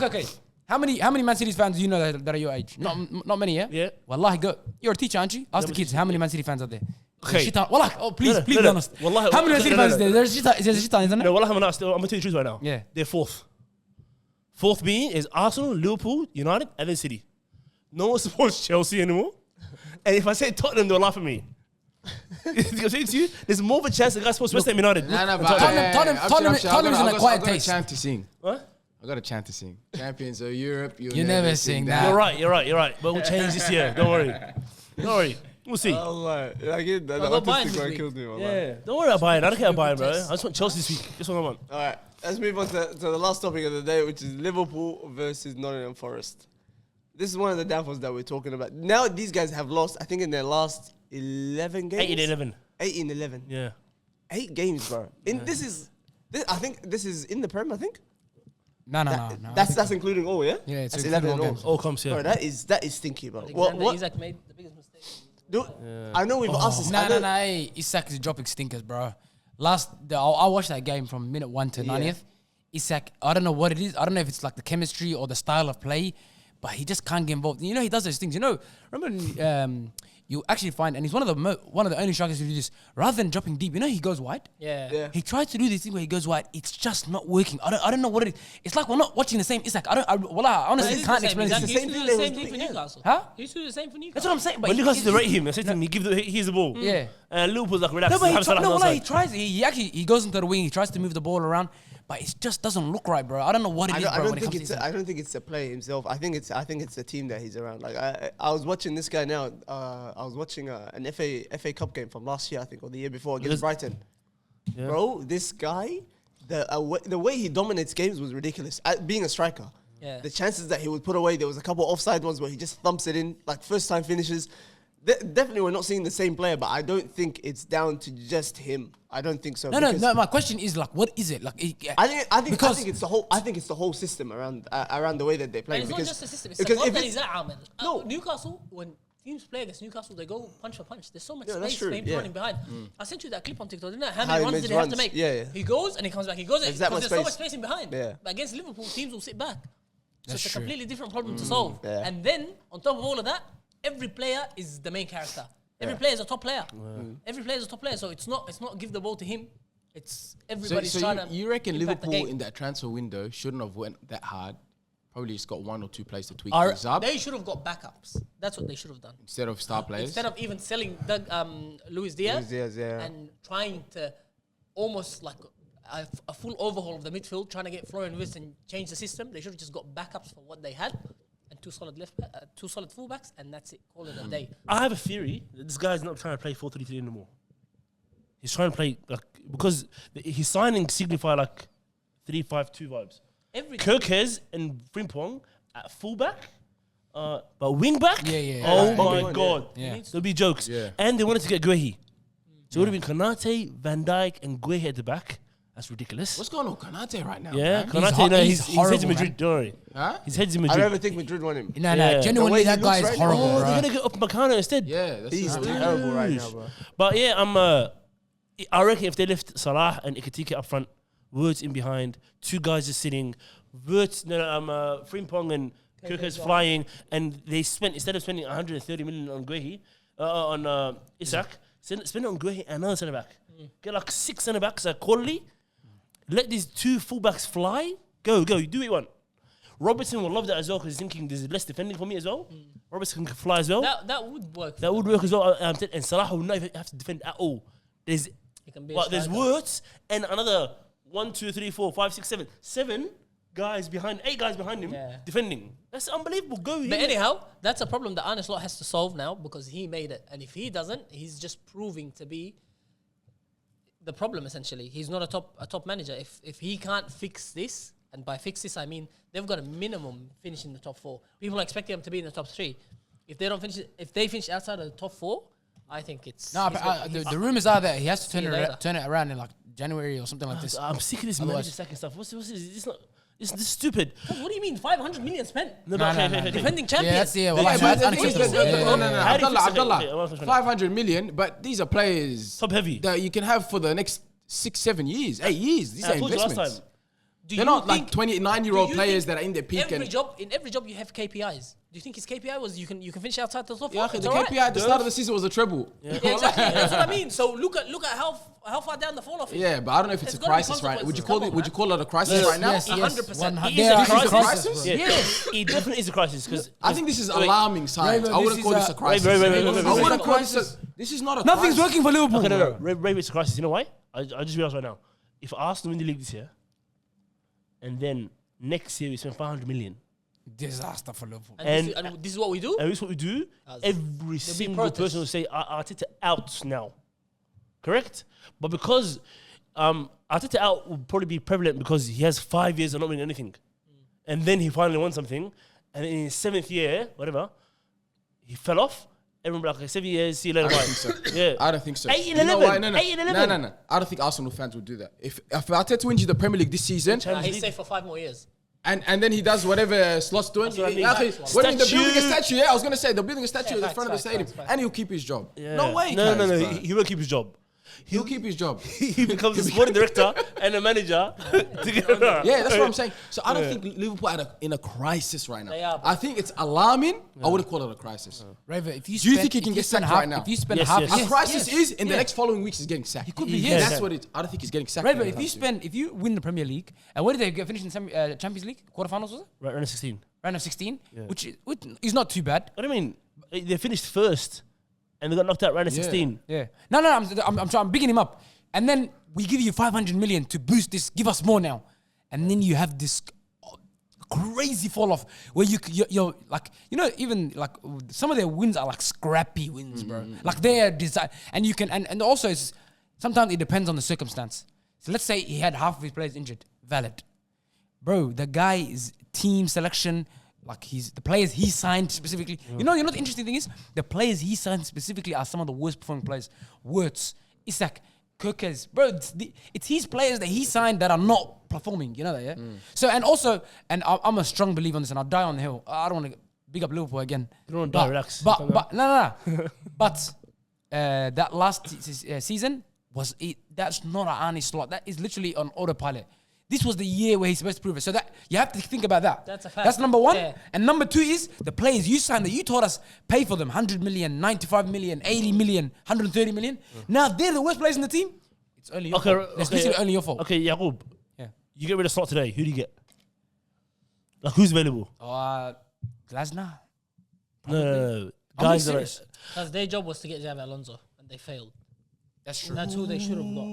Okay. How many Man City fans do you know that are your age? Not many, yeah? Yeah. Wallahi, go. You're a teacher, aren't you? Ask the kids how many Man City fans are there. Okay. Shit on. Wallah, please No, be no. honest. Wallahi, How many Man City no, fans no. is there? There's shit on, isn't it? No, well, I'm going to tell you the truth right now. Yeah. They're fourth. Fourth being is Arsenal, Liverpool, United, and then City. No one supports Chelsea anymore. And if I say Tottenham, they'll laugh at me. I'm saying to you, there's more of a chance the guy supports West Ham United. Nah, but Tottenham is in a quiet I got a taste. chant to sing. What? I got a chant to sing. Champions of Europe, You never sing that. You're right. But we'll change this year. Don't worry. We'll see. Allah, like the got Bayern autistic this one week. killed me. Wallah. Yeah. Don't worry about Bayern. I don't care about Bayern, bro. I just want Chelsea this week. That's what I want. All right, let's move on to the last topic of the day, which is Liverpool versus Nottingham Forest. This is one of the downfalls that we're talking about. Now these guys have lost, I think, in their last 11 games. 8 in 11. 8 in 11. Yeah. 8 games, bro. I think this is in the Prem, I think. No. That's including all, yeah? Yeah, it's that's including 11 all in all. games. All comes here. Bro, that is stinky, bro. Alexander What? Isak made the biggest mistake. Dude, I know we've asked this. I No. know- Hey, Isak is dropping stinkers, bro. I watched that game from minute 1 to 90th. Isak, I don't know what it is. I don't know if it's like the chemistry or the style of play, but he just can't get involved. You know, he does those things. You know, remember you actually find, and he's one of the only strikers who do this. Rather than dropping deep, you know, he goes wide. Yeah. He tries to do this thing where he goes wide. It's just not working. I don't know what it is. It's like we're not watching the same Isak. I honestly can't explain He this. used to do the same thing for Newcastle. Huh? He used to do the same for Newcastle. That's what I'm saying. But When Newcastle rate him, I said to him, he's the ball. Yeah. And Liverpool's like, relax. No, but have Salah on the he outside. tries. He actually goes into the wing. He tries to move the ball around, but it just doesn't look right, bro. I don't know what it is, bro. When it comes to Isak. I don't think it's the player himself. I think it's the team that he's around. Like I was watching this guy now. I was watching an FA Cup game from last year, I think, or the year before against Brighton. Yeah. Bro, this guy, the way he dominates games was ridiculous. Being a striker, Yeah. the chances that he would put away, there was a couple offside ones where he just thumps it in, like first time finishes. Definitely, we're not seeing the same player, but I don't think it's down to just him. I don't think so. No. My question is like, what is it? Like, I think it's the whole. I think it's the whole system around the way that they play. And it's not because- just the system. It's because the if that it's- he's at, Ahmed. No. Newcastle, when teams play against Newcastle, they go punch for punch. There's so much Yeah, that's space true, for him yeah. running behind. I sent you that clip on TikTok, didn't I? How How many he runs makes did he have to runs. make? Yeah. He goes and he comes back. He goes There's that because much there's so much space. space in behind. Yeah. But against Liverpool, teams will sit back. So That's it's a true. completely different problem to solve. Yeah. And then, on top of all of that, every player is the main character. Every player is a top player. Every player is a top player. So it's not give the ball to him. It's everybody's trying to. you reckon impact the Liverpool game. in that transfer window shouldn't have went that hard? Probably just got 1 or 2 players to tweak Are- things up They should have got backups. That's what they should have done. instead of star players. Instead of even selling Luis Diaz, Luis Diaz, yeah. and trying to almost like a full overhaul of the midfield, trying to get Florian Wirtz and change the system, they should have just got backups for what they had and two solid fullbacks, and that's it. Call it a day. I have a theory that this guy's not trying to play 4-3-3 anymore. He's trying to play like because his signing signify like 3-5-2 vibes. Kirkes and Frimpong at fullback, but wing back. Yeah. Oh Bombing my on, god, yeah. there'll be jokes. Yeah. And they wanted to get Guehi, so it would have been Konate, Van Dijk, and Guehi at the back. That's ridiculous. What's going on with Konate right now? Yeah, man? Konate. No, he's he's horrible, head's in Madrid. man. Don't worry. Huh? His head's in I Madrid. don't even think Madrid want him. No, Yeah. genuinely, The way that he guy looks is right horrible, Oh, they're bro. gonna get up Makano instead. Yeah, that's He's what- terrible right now, bro. But yeah, I reckon if they left Salah and Ikatike up front, Woods in behind, 2 guys just sitting, Frimpong and Kirkes flying, and they spent instead of spending 130 million on Guehi, on Isak, spend it on Guehi and another centre back. Get like 6 centre backs at quality. Let these 2 fullbacks fly. Go, you do what you want. Robertson will love that as well because he's thinking there's less defending for me as well. Robertson can fly as well. That would work. That would work as well. And Salah will not even have to defend at all. There's there's Wirtz and another 1, 2, 3, 4, 5, 6, 7. 7 guys behind, 8 guys behind him defending. That's unbelievable. But anyhow, that's a problem that Arne Slot has to solve now because he made it. And if he doesn't, he's just proving to be the problem essentially. He's not a top manager. If he can't fix this, and by fix this I mean they've got a minimum finish in the top 4. People are expecting them to be in the top 3. If they don't finish, if they finish outside of the top 4, I think it's the rumors are that he has to turn it around in like January or something like this. I'm sick of this manager second stuff. What's this? It's not. This is stupid. What do you mean? 500 million spent? No. Defending champions. Yeah, that's unacceptable. No. Abdullah. 500 million, but these are players top heavy that you can have for the next 6, 7 years, 8 years. These are investments. They're not like 29-year-old players that are in their peak. In every job you have KPIs. Do you think his KPI was you can finish outside the top 4? Yeah, the KPI at the start of the season was a treble. Yeah, exactly. That's what I mean. So look at how far down the fall off is. Yeah, but I don't know if it's a crisis right now. Would you call it a crisis right now? Yes, 100%. It is a crisis. Yes, it definitely is a crisis because I think this is alarming signs. I wouldn't call this a crisis. I wouldn't call this. This is not a. Nothing's working for Liverpool. Okay, no. Maybe it's a crisis. You know why? I just realized right now. If Arsenal win the league this year, and then next year we spend 500 million. Disaster for Liverpool. And this is what we do? And this is what we do. Every single person will say, Arteta out now. Correct? But because Arteta out will probably be prevalent because he has 5 years of not winning anything. And then he finally won something. And in his 7th year, whatever, he fell off. Everyone will be like, 7 years, see you later. I don't think so. Yeah. I don't think so. 8 and 11. 8 and 11. No. I don't think Arsenal fans would do that. If Arteta wins you the Premier League this season, he's safe for 5 more years. And then he does whatever Slot's doing. When they're building a statue, I was going to say, they're building a statue at the front of the stadium. And he'll keep his job. Yeah. No way, No. He will keep his job. He'll keep his job. He becomes a sporting director and a manager together. Yeah, that's what I'm saying. So I don't think Liverpool are in a crisis right now. They are, I think it's alarming. I wouldn't call it a crisis. Raver, if you Do you think he can get sacked right now? If you spend Yes, half, yes. A crisis is in the next following weeks he's getting sacked. He could be, yes. That's what it. I don't think he's getting sacked. Raver, if you win the Premier League, and where did they finish in the Champions League quarterfinals? Was it Round of 16. round of 16, which is not too bad. What do you mean? They finished first and they got knocked out round of 16. Yeah. No. I'm bigging him up. And then we give you 500 million to boost this. Give us more now. And then you have this crazy fall off where you're like, even like some of their wins are like scrappy wins, bro. Like they're designed. And you can, and also it's, sometimes it depends on the circumstance. So let's say he had half of his players injured. Valid. Bro, the guy is team selection. Like the players he signed specifically. You know the interesting thing is the players he signed specifically are some of the worst performing players. Wirtz, Isak, Kirkes, bro, it's his players that he signed that are not performing. You know that, yeah? So, and also, and I'm a strong believer on this, and I'll die on the hill. I don't want to big up Liverpool again. You don't want to die, relax. But no. But that last season, that's not an Arne Slot. That is literally on autopilot. This was the year where he's supposed to prove it. So that you have to think about that. That's a fact. That's number one. Yeah. And number two is the players you signed that you told us pay for them 100 million, 95 million, 80 million, 130 million. Now they're the worst players in the team. It's only your fault. It's literally only your fault. Okay, Yaqub. Yeah. You get rid of Slot today. Who do you get? Like who's available? Glasner. No. I'm Guys that serious. Because their job was to get Xabi Alonso, and they failed. That's true. That's who they should have got.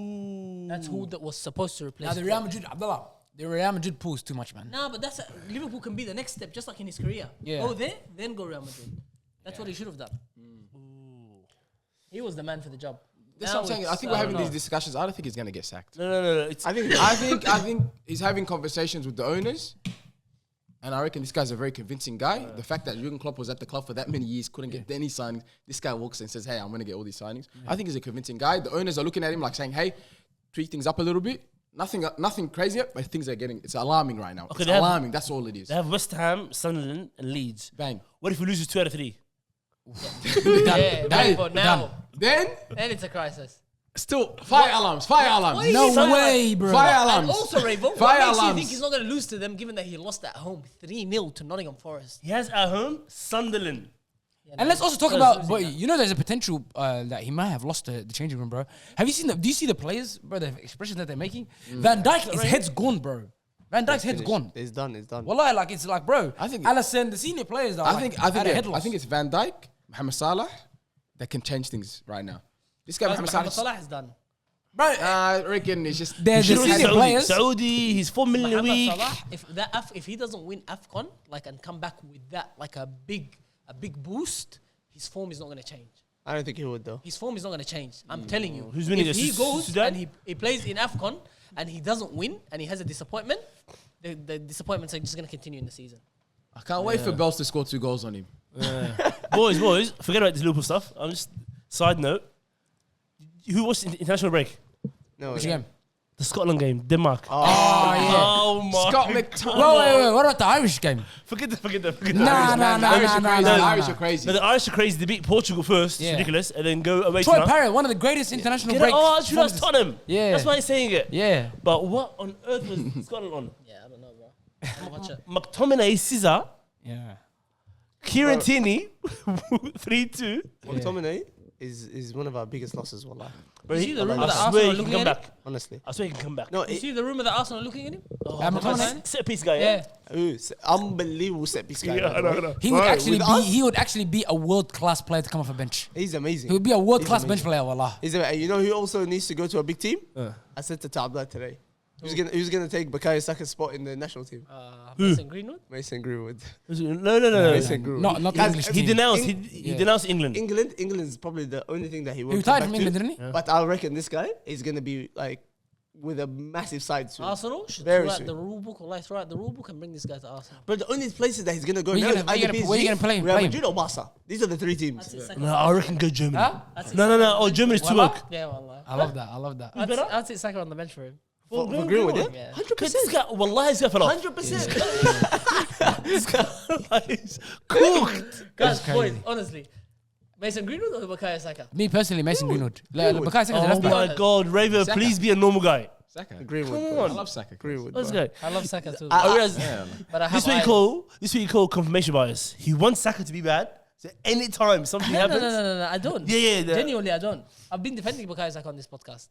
That's who that was supposed to replace. Now the Real Madrid, Abdullah, the Real Madrid pool is too much, man. Nah, but Liverpool can be the next step, just like in his career. Yeah. Go there, then go Real Madrid. That's what he should have done. He was the man for the job. That's what I'm saying. I think we're having these discussions. I don't think he's going to get sacked. No. I think he's having conversations with the owners. And I reckon this guy's a very convincing guy. The fact that Jurgen Klopp was at the club for that many years, couldn't get any signings. This guy walks in and says, hey, I'm going to get all these signings. I think he's a convincing guy. The owners are looking at him like saying, hey, tweak things up a little bit. Nothing crazy yet, but things are it's alarming right now. Okay, it's alarming. That's all it is. They have West Ham, Sunderland, and Leeds. Bang. What if we lose 2 out of 3? But now, Then it's a crisis. still, fire alarms. No way, bro. Fire And alarms. also, Ravo, Fire what makes you alarms. think he's not going to lose to them, given that he lost at home 3-0 to Nottingham Forest? He has at home Sunderland. And let's also talk about, but there's a potential that he might have lost the changing room, bro. Have you seen do you see the players, bro, the expressions that they're making? Van Dijk, his head's gone, bro. Van Dijk's head's Finished. gone. It's done. It's done. Wallah, like it's like, bro. I think- Alisson, the senior players. Are I think it's it's Van Dijk, Mohamed Salah that can change things right now. This guy Guys, Mohamed Mohamed Salah. Salah is done. bro. I reckon it's just They're Should the have senior players. Saudi, he's 4 million a Mohamed week. Salah, if he doesn't win AFCON, like, and come back with that, like a big boost, his form is not going to change. I don't think he would though. His form is not going to change. I'm telling you. Who's winning if this? he goes Sudan? and he plays in AFCON and he doesn't win and he has a disappointment, the disappointments are just going to continue in the season. I can't wait for Bells to score 2 goals on him. boys, forget about this Liverpool stuff. I'm just side note. Who watched the international break? No. Which yeah. game? The Scotland game, Denmark. Oh, yeah. Oh my! Scott Wait, McTominay. wait. What about the Irish game? Forget that. Nah. Irish are crazy. No, the Irish are crazy. They beat Portugal first. Yeah. It's ridiculous, and then go away. Troy to Parrott, one of the greatest international Get it? breaks. Oh, that's performances. Tottenham. Yeah. That's why he's saying it. Yeah. But what on earth was Scotland on? Yeah, I don't know, bro. I'm gonna watch it. McTominay, Scissor, Yeah. Kieran Tierney, 3-2. McTominay is one of our biggest losses, wallah. You see the I rumour that swear Arsenal he are can looking come at him? back. Honestly. I swear he can come back. No, You see the rumour that Arsenal are looking at him? McTominay? Set piece guy. Yeah. Unbelievable set piece guy. Yeah, I know. He would Bro, actually with be. us- He would actually be a world class player to come off a bench. He's amazing. He would be a world class He's bench amazing. player. Wallah. You know who also needs to go to a big team? I said to Tabla today. Who's gonna take Bukayo Saka's spot in the national team? Mason Greenwood? Mason Greenwood. No. Mason Greenwood. Not the Guys, English He team. denounced. He denounced England. England is probably the only thing that he He won't retired come from back England, to. didn't he? But I reckon this guy is gonna be like with a massive side soon. Arsenal should Very throw out soon. the rule book, or throw out the rule book and bring this guy to Arsenal. But the only places that he's gonna go Where you now gonna- is where you either gonna- where you PSG, gonna play him? Real Play him? Madrid or Barca. These are the 3 teams. That's it, second. No, I reckon go Germany. Huh? That's it, No. second. Oh, Germany's too Wallah? woke. Yeah, wallah. I love that. I'd say Saka on the bench for him. For Greenwood, yeah? Yeah. 100%. This guy, wallahi, this guy fell off. 100%. This guy is cooked. Guys, crazy. boys, honestly. Mason Greenwood or Bukayo Saka? Me personally, Mason Greenwood. Bukayo Saka's a Oh left back. my God, Raver, Saka. please be a normal guy. Saka. Greenwood. Come bro. on. I love Saka. Greenwood. Let's bro. go. I love Saka too. I realize Yeah. but I have this what you call confirmation bias. He wants Saka to be bad. So anytime something No, happens, I don't. Yeah. Genuinely, I don't. I've been defending Bukayo Saka on this podcast.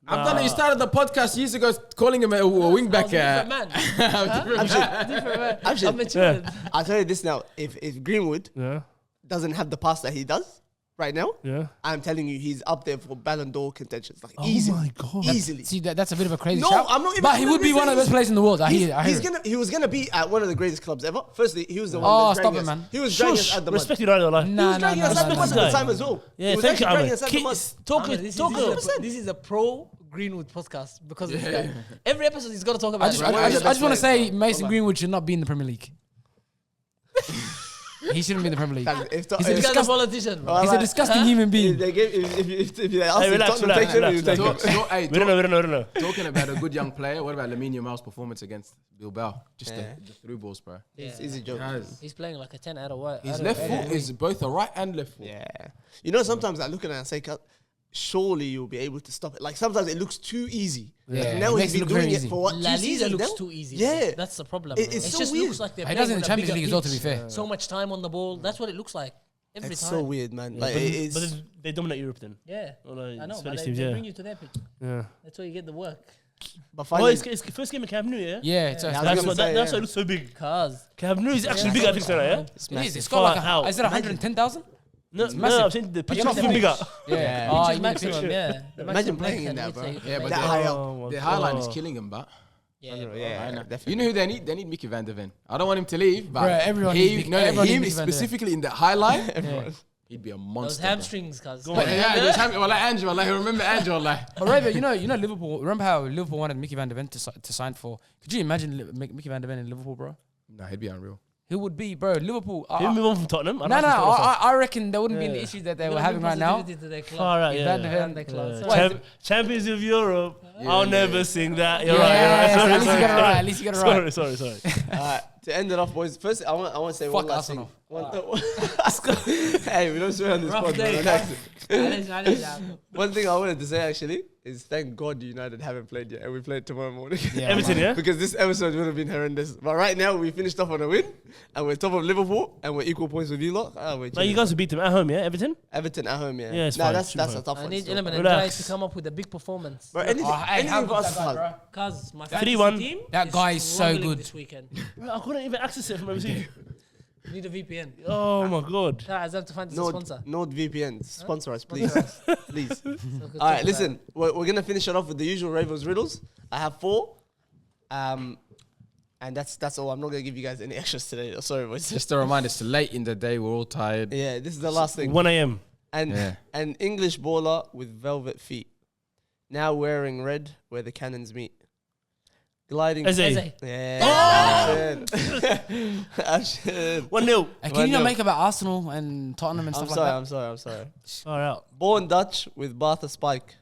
I've done it. You started the podcast years ago calling him a wing I back. was a different man. Different man. Actually, I'm matured. I'll tell you this now. If Greenwood Yeah. doesn't have the pass that he does right now, Yeah. I'm telling you, he's up there for Ballon d'Or contentions. Like Oh easily. my God. Easily. See, that's a bit of a crazy No, shout. I'm not even- But he I'm would not be even one of the saying best players in the world. I hear He's it. he was gonna be at one of the greatest clubs ever. Firstly, he was the one. Oh, that stop dragged it, us. man. He was dragging us Shush. at the mud. Respect United, Allah. He was Nah, dragging us at the mud at the time as well. Yeah, He was thank you, actually dragging Ahmed. us at the mud. This is a pro Greenwood podcast because of this guy. Every episode he's got to talk I about just, it. One of I the just, best want to players, say bro. Mason Greenwood should not be in the Premier League. He shouldn't be in the Premier League. Guys, if He's a This guy's a disgusting- politician, bro. Well, He's a like, disgusting human being. If they gave, if they asked Hey, him relax, Tottenham take him, relax, he would take relax. him. Hey, We don't know. talking about a good young player. What about Lamine Yamal's performance against Bilbao? Just Yeah. the through balls, bro. It's easy joke. Guys, He's playing like a 10 out of what? his left foot is both a right and left foot. Yeah. You know, sometimes I look at it and say, surely you'll be able to stop it. Like sometimes it looks too easy. Yeah. Like, now It he's makes it been look very doing it easy. for what? La 2 Liga seasons looks now? too easy. Yeah. That's the problem. It- bro. it's It so just weird. looks like they're He does playing in the with a Champions bigger League as well, to be pitch. fair. So much time on the ball. That's what it looks like every It's time. so weird, man. Like But it's then they dominate Europe then. Yeah. Oh, no, I know, Spanish but teams, they yeah. bring you to their pitch. Yeah. That's where you get the work. but Oh, finally, it's first game in Camp Nou, yeah? Yeah, it's Yeah, I was That's gonna what say, that's why yeah. it looks so big. Cause Camp Nou is actually big, I think so, yeah? it is. It's Far got like out. is it 110,000? No, massive. I'm saying the pitch you is meant even the bigger. Yeah. which Oh, is you mean the maximum, picture. yeah. The Imagine maximum playing in can that, you bro. take- Yeah, but that the- high up. Oh, my The highline is God. killing him, but Yeah, Yeah, definitely. you know who they need? They need Mickey Van der Ven. I don't want him to leave, but Bruh, everyone needs Mickey- everyone him needs Mickey Van der Ven. specifically in the high line, Yeah. he'd be a those monster. bro. hamstrings, cuz. Go But on. yeah, there's well, like Andrew, like remember Andrew, like But right, but you know Liverpool. Remember how Liverpool wanted Mickey Van der Ven to sign for? Could you imagine Mickey Van der Ven in Liverpool, bro? nah, he'd be unreal. He would be, bro. Liverpool. Can we move on from Tottenham? No, I reckon there wouldn't be Yeah. the issues that they Gonna were having bring right now. positivity to their club. Far out, Is yeah. that the Yeah. Van their club. Yeah. So Champions of Europe. Yeah, I'll yeah. never sing that. You're Yeah, right. yeah, Sorry, at least you sorry. got it right. At least you got it right. Sorry. To end it off, boys. First, I want to say one Fuck last Arsenal. thing. Hey, we don't swear on this Rough podcast. day. Relax. Manage, yeah. One thing I wanted to say actually is thank God United haven't played yet, and we play tomorrow morning. Yeah, Everton, man. yeah? Because this episode would have been horrendous. But right now, we finished off on a win, and we're top of Liverpool, and we're equal points with you lot. No, you guys will beat them at home, yeah? Everton? Everton at home, yeah. Yeah, it's nah, fine, that's should be a fine. tough I one. need still. Element and Relax. guys to come up with a big performance. Bro, anything, Oh, hey, anything how for us, good's that guy, hard. bro? Cause my 3-1. fantasy team That guy is so struggling good. this weekend. I couldn't even access it from overseas. You need a VPN. Oh my God. I have to find a sponsor. NordVPN, sponsor us, please. Please. So good All right, talk listen, we're going to finish it off with the usual Ravens riddles. I have 4. And that's all. I'm not going to give you guys any extras today. Sorry, boys. Just a reminder, it's late in the day. We're all tired. Yeah, this is the last thing. 1 a.m. And Yeah. an English baller with velvet feet, now wearing red where the cannons meet. Gliding. Eze. Eze. Yeah. I should. 1-0. Can you not 1-0. make about Arsenal and Tottenham and I'm stuff sorry, like I'm sorry, I'm sorry. All right. Born Dutch with Bartha Spike.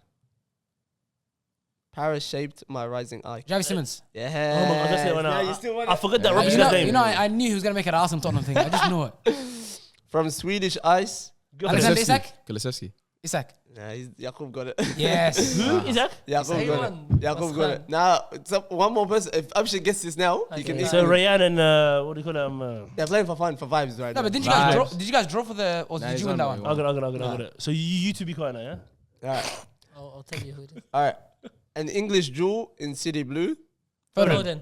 Paris shaped my rising eye. that? Javi Simmons. Yeah. Oh my God, that's it right now. Yeah, you still want I it? forgot that Yeah. rubbish You know, name. you know, I knew he was gonna make it an Arsenal Tottenham thing. I just knew it. From Swedish ice. Go for it. Alexander Isak. Kulusevski. Isak. Nah, Jakub got it. Yes. Who? Isak? Jakub Say got one. it. Jakub What's got that? it. Now, one more person. If Abshir gets this now, he can Okay. So equal. Rayan and what do you call it? They're playing for fun, for vibes right No, now. but did you guys Vibes. draw? Did you guys draw for the? Or Nah, did he's you win on that one. one? I got it. So you two be quiet now, yeah? All right. I'll tell you who it is. All right. An English jewel in city blue. Foden. Foden.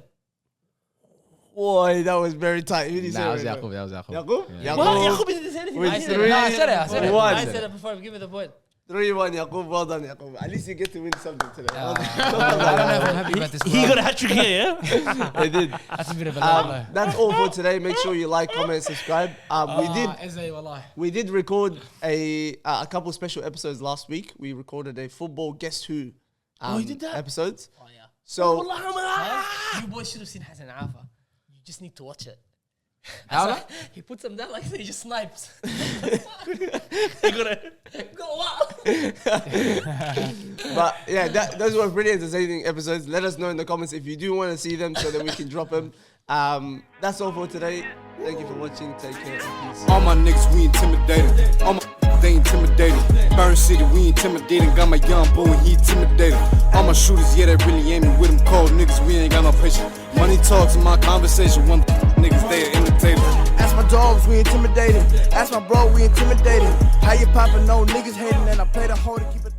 Boy, that was very tight. Who did you say? Nah, that was right Jakub. That was Jakub. now? Jakub? Yeah. What? Jakub. Jacob didn't say anything. With I said three. it. No, I said it. I said it. One. I said it before. Give me the point. 3-1, Jakub. Well done, Jakub. At least you get to win something today. I don't know if I'm happy about this. He bro. got a hat trick here, yeah? I did. That's a bit of a low blow. That's all for today. Make sure you like, comment, subscribe. We did record a couple special episodes last week. We recorded a football Guess Who you did that? episodes. Oh yeah. So You boys should have seen Hassan Alpha. You just need to watch it. Alpha? He puts them down like he just snipes. He got it. Go what? but yeah, those were pretty entertaining episodes. Let us know in the comments if you do want to see them so that we can drop them. That's all for today. Thank you for watching. Take care. And peace. All my niggas, we intimidated. All my they intimidated. Burn City, we intimidating. Got my young boy, he intimidated. All my shooters, yeah, they really aiming with them cold niggas. We ain't got no patience. Money talks in my conversation. One niggas, they are imitating. Ask my dogs, we intimidating. Ask my bro, we intimidating. How you poppin', no niggas hating, and I play the hoe to keep it.